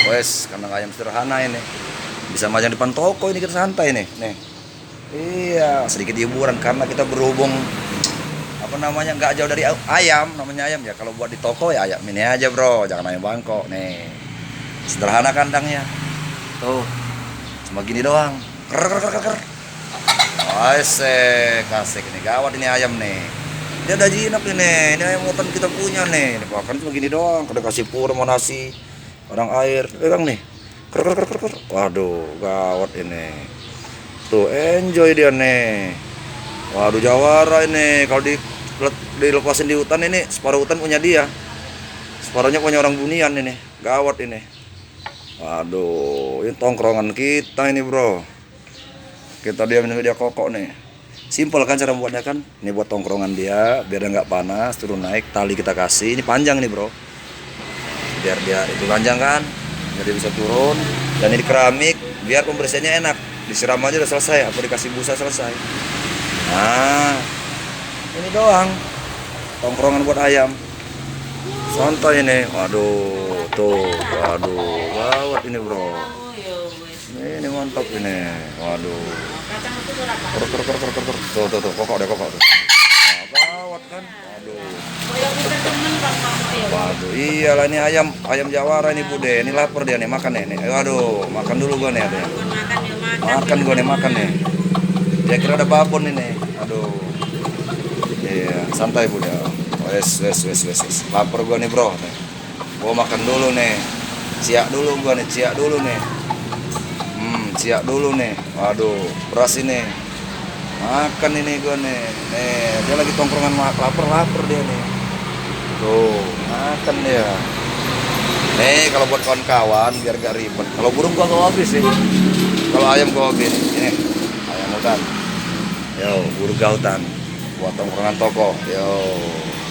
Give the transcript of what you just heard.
Wes, kandang ayam sederhana ini. Bisa majang depan toko ini, kita santai nih. Nih. Iya, sedikit hiburan karena kita berhubung apa namanya nggak jauh dari ayam, namanya ayam ya. Kalau buat di toko ya ayam ini aja bro, jangan ayam Bangkok nih. Sederhana kandangnya. Tuh, cuma gini doang. Ker ker ker ker. Asik, asik ini gawat ini ayam nih. Dia udah jinak ini ayam hutan kita punya nih. Ini bahkan cuma gini doang, kada kasih pur mau nasi, orang air, pegang nih. Ker ker ker ker ker. Waduh, gawat ini. Tuh, enjoy dia nih. Waduh, jawara ini. Kalau dilepasin di hutan ini, separuh hutan punya dia. Separuhnya punya orang bunian ini. Gawat ini. Waduh, ini tongkrongan kita ini, bro. Kita diamin dia kokok nih. Simpel kan cara membuatnya kan? Ini buat tongkrongan dia, biar dia nggak panas, turun naik, tali kita kasih. Ini panjang nih, bro. Biar dia itu panjang kan, jadi bisa turun. Dan ini keramik, biar pembersihannya enak. Disiram aja udah selesai, atau dikasih busa selesai. Nah, ini doang tongkrongan buat ayam. Santai ini. Waduh, tuh, waduh, gawat ini bro. Ini mantap ini. Waduh. Tuh, kokok deh kokok tuh. Nah, gawat kan. Waduh. Waduh, iyalah ini ayam jawara ini Bude. Ini lapar dia nih, makan nih. Waduh, makan dulu gua nih adanya. Makan gua nih, makan nih. Dia kira ada babon ini. Aduh. Iya, santai Bude. Wes. Lapar gua nih, bro. Gua makan dulu nih. Siap dulu gua nih, siap dulu nih. Siap dulu nih. Waduh, beras ini. Makan ini gua nih. Nih, dia lagi tongkrongan lapar dia nih. Tuh, makan dia. Nih, kalau buat kawan-kawan biar gak ribet. Kalau burung gua nggak habis sih. Kalau ayam gua habis. Ini ayam hutan. Yo, burga hutan. Buat tongkrongan toko. Yo.